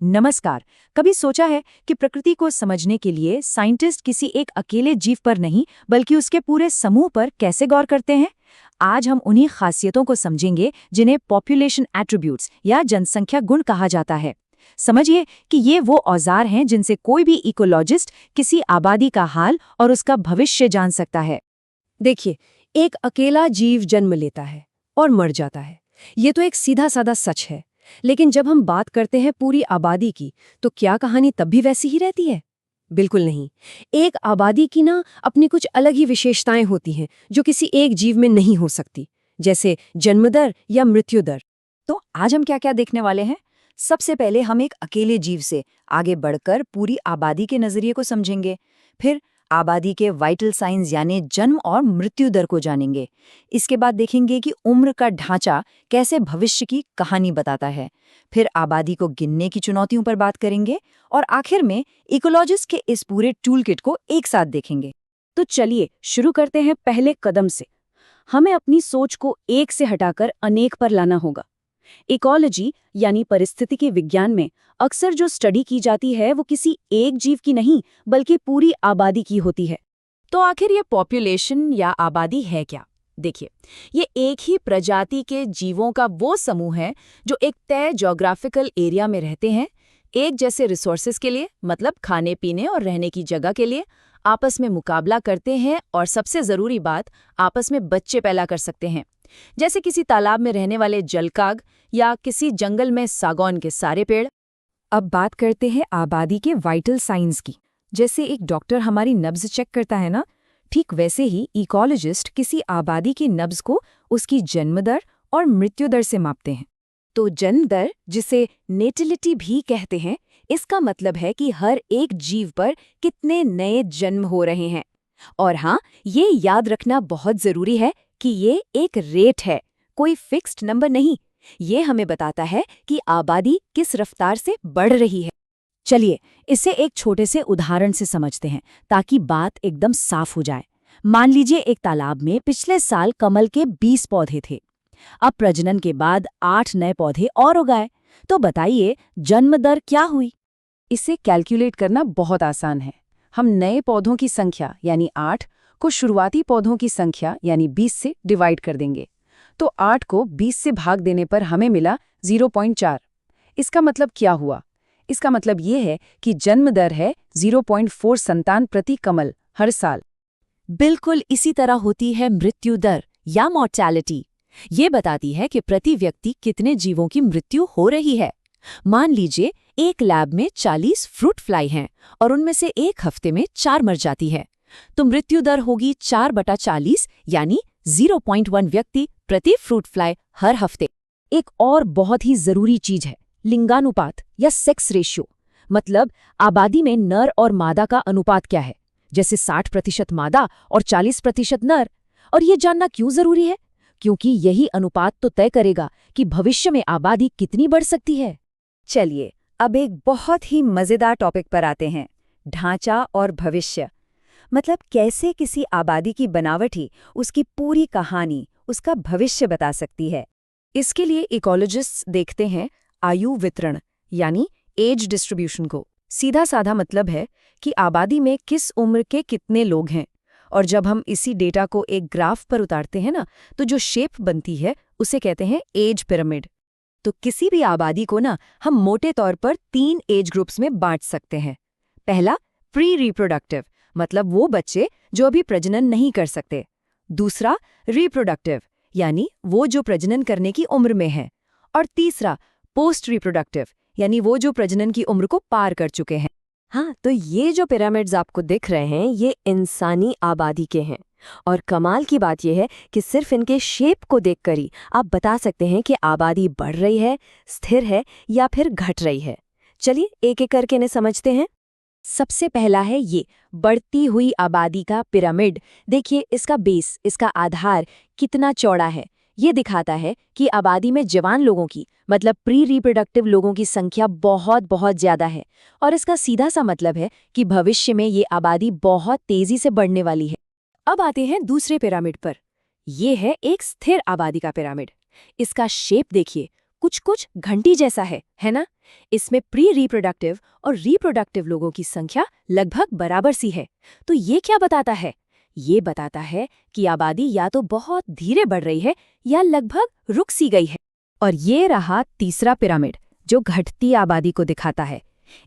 नमस्कार। कभी सोचा है कि प्रकृति को समझने के लिए साइंटिस्ट किसी एक अकेले जीव पर नहीं बल्कि उसके पूरे समूह पर कैसे गौर करते हैं? आज हम उन्हीं खासियतों को समझेंगे जिन्हें पॉपुलेशन एट्रीब्यूट्स या जनसंख्या गुण कहा जाता है। समझिए कि ये वो औजार हैं जिनसे कोई भी इकोलॉजिस्ट किसी आबादी का हाल और उसका भविष्य जान सकता है। देखिए, एक अकेला जीव जन्म लेता है और मर जाता है। ये तो एक सीधा साधा सच है। लेकिन जब हम बात करते हैं पूरी आबादी की, तो क्या कहानी तब भी वैसी ही रहती है? बिल्कुल नहीं। एक आबादी की ना अपनी कुछ अलग ही विशेषताएं होती हैं जो किसी एक जीव में नहीं हो सकती, जैसे जन्म दर या मृत्यु दर। तो आज हम क्या क्या देखने वाले हैं? सबसे पहले हम एक अकेले जीव से आगे बढ़कर पूरी आबादी के नजरिए को समझेंगे। फिर आबादी के वाइटल साइंस यानी जन्म और मृत्यु दर को जानेंगे। इसके बाद देखेंगे कि उम्र का ढांचा कैसे भविष्य की कहानी बताता है। फिर आबादी को गिनने की चुनौतियों पर बात करेंगे और आखिर में इकोलॉजिस्ट के इस पूरे टूलकिट को एक साथ देखेंगे। तो चलिए शुरू करते हैं पहले कदम से। हमें अपनी सोच को एक से हटाकर अनेक पर लाना होगा। इकोलॉजी यानी पारिस्थितिकी विज्ञान में अक्सर जो स्टडी की जाती है वो किसी एक जीव की नहीं बल्कि पूरी आबादी की होती है। तो आखिर ये पॉपुलेशन या आबादी है क्या? देखिए, ये एक ही प्रजाति के जीवों का वो समूह है जो एक तय ज्योग्राफिकल एरिया में रहते हैं, एक जैसे रिसोर्सेज के लिए, मतलब खाने पीने और रहने की जगह के लिए, आपस में मुकाबला करते हैं और सबसे जरूरी बात, आपस में बच्चे पैदा कर सकते हैं। जैसे किसी तालाब में रहने वाले जलकाग या किसी जंगल में सागौन के सारे पेड़। अब बात करते हैं आबादी के वाइटल साइंस की। जैसे एक डॉक्टर हमारी नब्ज चेक करता है ना, ठीक वैसे ही इकोलॉजिस्ट किसी आबादी की नब्ज को उसकी जन्म दर और मृत्यु दर से मापते हैं। तो जन्म दर, जिसे नेटिलिटी भी कहते हैं, इसका मतलब है कि हर एक जीव पर कितने नए जन्म हो रहे हैं। और हाँ, ये याद रखना बहुत जरूरी है कि ये एक रेट है, कोई फिक्स्ड नंबर नहीं। ये हमें बताता है कि आबादी किस रफ्तार से बढ़ रही है। चलिए इसे एक छोटे से उदाहरण से समझते हैं ताकि बात एकदम साफ हो जाए। मान लीजिए एक तालाब में पिछले साल कमल के 20 पौधे थे। अब प्रजनन के बाद 8 नए पौधे और उगाए। तो बताइए जन्म दर क्या हुई? इसे कैलकुलेट करना बहुत आसान है। हम नए पौधों की संख्या यानी 8 को शुरुआती पौधों की संख्या यानी 20 से डिवाइड कर देंगे। तो 8 को 20 से भाग देने पर हमें मिला 0.4। इसका मतलब क्या हुआ? इसका मतलब ये है कि जन्म दर है 0.4 संतान प्रति कमल हर साल। बिल्कुल इसी तरह होती है मृत्यु दर या मॉर्टैलिटी। ये बताती है कि प्रति व्यक्ति कितने जीवों की मृत्यु हो रही है। मान लीजिए एक लैब में 40 फ्रूट फ्लाई हैं और उनमें से एक हफ्ते में 4 मर जाती है, तो मृत्यु दर होगी 4/40 यानी 0.1 व्यक्ति प्रति फ्रूट फ्लाई हर हफ्ते। एक और बहुत ही जरूरी चीज है लिंगानुपात या सेक्स रेशियो, मतलब आबादी में नर और मादा का अनुपात क्या है। जैसे 60% मादा और 40% नर। और ये जानना क्यों जरूरी है? क्योंकि यही अनुपात तो तय करेगा कि भविष्य में आबादी कितनी बढ़ सकती है। चलिए अब एक बहुत ही मजेदार टॉपिक पर आते हैं, ढांचा और भविष्य। मतलब कैसे किसी आबादी की बनावट ही उसकी पूरी कहानी, उसका भविष्य बता सकती है। इसके लिए इकोलॉजिस्ट्स देखते हैं आयु वितरण यानी एज डिस्ट्रीब्यूशन को। सीधा साधा मतलब है कि आबादी में किस उम्र के कितने लोग हैं। और जब हम इसी डेटा को एक ग्राफ पर उतारते हैं ना, तो जो शेप बनती है उसे कहते हैं एज पिरामिड। तो किसी भी आबादी को ना हम मोटे तौर पर 3 एज ग्रुप्स में बांट सकते हैं। पहला प्री रिप्रोडक्टिव, मतलब वो बच्चे जो अभी प्रजनन नहीं कर सकते। दूसरा रिप्रोडक्टिव, यानी वो जो प्रजनन करने की उम्र में है। और तीसरा पोस्ट रिप्रोडक्टिव, यानी वो जो प्रजनन की उम्र को पार कर चुके हैं। हाँ, तो ये जो पिरामिड्स आपको दिख रहे हैं ये इंसानी आबादी के हैं। और कमाल की बात यह है कि सिर्फ इनके शेप को देखकर ही आप बता सकते हैं कि आबादी बढ़ रही है, स्थिर है या फिर घट रही है। चलिए एक एक करके इन्हें समझते हैं। सबसे पहला है ये बढ़ती हुई आबादी का पिरामिड। देखिए इसका बेस, इसका आधार कितना चौड़ा है। ये दिखाता है कि आबादी में जवान लोगों की, मतलब प्री रिप्रोडक्टिव लोगों की संख्या बहुत बहुत ज्यादा है। और इसका सीधा सा मतलब है कि भविष्य में ये आबादी बहुत तेजी से बढ़ने वाली है। अब आते हैं दूसरे पिरामिड पर। ये है एक स्थिर आबादी का पिरामिड। इसका शेप देखिए, कुछ कुछ घंटी जैसा है ना? इसमें प्री रिप्रोडक्टिव और रिप्रोडक्टिव लोगों की संख्या लगभग बराबर सी है। तो ये क्या बताता है? ये बताता है कि आबादी या तो बहुत धीरे बढ़ रही है या लगभग रुक सी गई है। और ये रहा तीसरा पिरामिड, जो घटती आबादी को दिखाता है।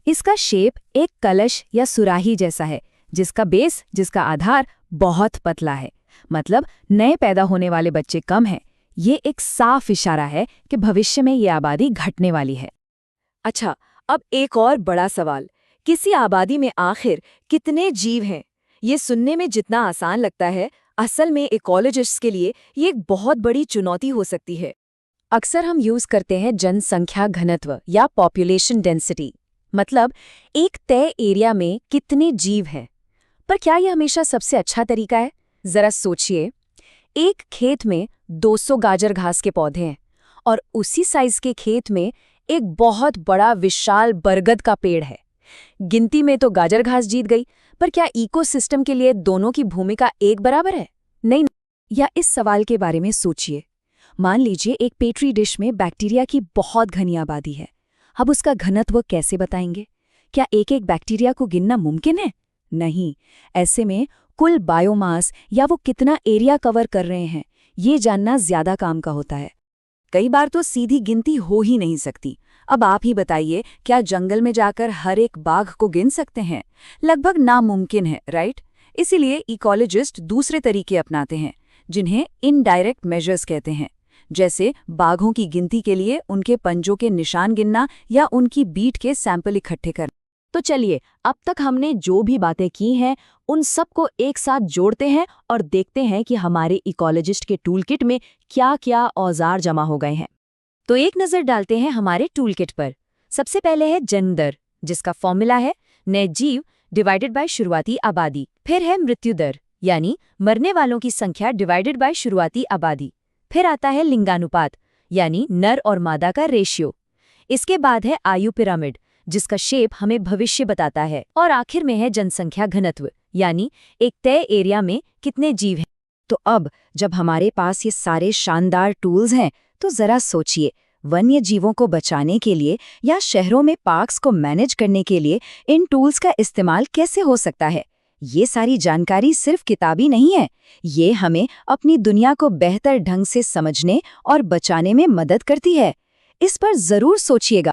इसका शेप एक कलश या सुराही जैसा है, जिसका आधार बहुत पतला है। मतलब नए पैदा होने वाले बच्चे कम हैं। ये एक साफ इशारा है कि भविष्य में ये आबादी घटने वाली है। अच्छा, अब एक और बड़ा सवाल, किसी आबादी में आखिर कितने जीव हैं? ये सुनने में जितना आसान लगता है, असल में इकोलॉजिस्ट्स के लिए ये एक बहुत बड़ी चुनौती हो सकती है। अक्सर हम यूज करते हैं जनसंख्या घनत्व या पॉपुलेशन डेंसिटी, मतलब एक तय एरिया में कितने जीव हैं। पर क्या यह हमेशा सबसे अच्छा तरीका है? जरा सोचिए, एक खेत में 200 गाजर घास के पौधे हैं और उसी साइज के खेत में एक बहुत बड़ा विशाल बरगद का पेड़ है। गिनती में तो गाजर घास जीत गई, पर क्या इकोसिस्टम के लिए दोनों की भूमिका एक बराबर है? नहीं। या इस सवाल के बारे में सोचिए, मान लीजिए एक पेट्री डिश में बैक्टीरिया की बहुत घनी आबादी है। अब उसका घनत्व कैसे बताएंगे? क्या एक एक बैक्टीरिया को गिनना मुमकिन है? नहीं। ऐसे में कुल बायोमास या वो कितना एरिया कवर कर रहे हैं, ये जानना ज्यादा काम का होता है। कई बार तो सीधी गिनती हो ही नहीं सकती। अब आप ही बताइए, क्या जंगल में जाकर हर एक बाघ को गिन सकते हैं? लगभग नामुमकिन है, राइट? इसीलिए इकोलॉजिस्ट दूसरे तरीके अपनाते हैं, जिन्हें इनडायरेक्ट मेजर्स कहते हैं। जैसे बाघों की गिनती के लिए उनके पंजों के निशान गिनना या उनकी बीट के सैंपल इकट्ठे करना। तो चलिए, अब तक हमने जो भी बातें की हैं, उन सबको एक साथ जोड़ते हैं और देखते हैं कि हमारे इकोलॉजिस्ट के टूलकिट में क्या-क्या औजार जमा हो गए हैं। तो एक नज़र डालते हैं हमारे टूलकिट पर। सबसे पहले है जन्म दर, जिसका फॉर्मूला है नए जीव डिवाइडेड बाय शुरुआती आबादी। फिर है मृत्यु दर, यानी मरने वालों की संख्या डिवाइडेड बाय शुरुआती आबादी। फिर आता है लिंगानुपात, यानी नर और मादा का रेशियो। इसके बाद है आयु पिरामिड, जिसका शेप हमें भविष्य बताता है। और आखिर में है जनसंख्या घनत्व, यानी एक तय एरिया में कितने जीव हैं। तो अब जब हमारे पास ये सारे शानदार टूल्स हैं, तो जरा सोचिए, वन्य जीवों को बचाने के लिए या शहरों में पार्क्स को मैनेज करने के लिए इन टूल्स का इस्तेमाल कैसे हो सकता है? ये सारी जानकारी सिर्फ किताबी नहीं है, ये हमें अपनी दुनिया को बेहतर ढंग से समझने और बचाने में मदद करती है। इस पर जरूर सोचिएगा।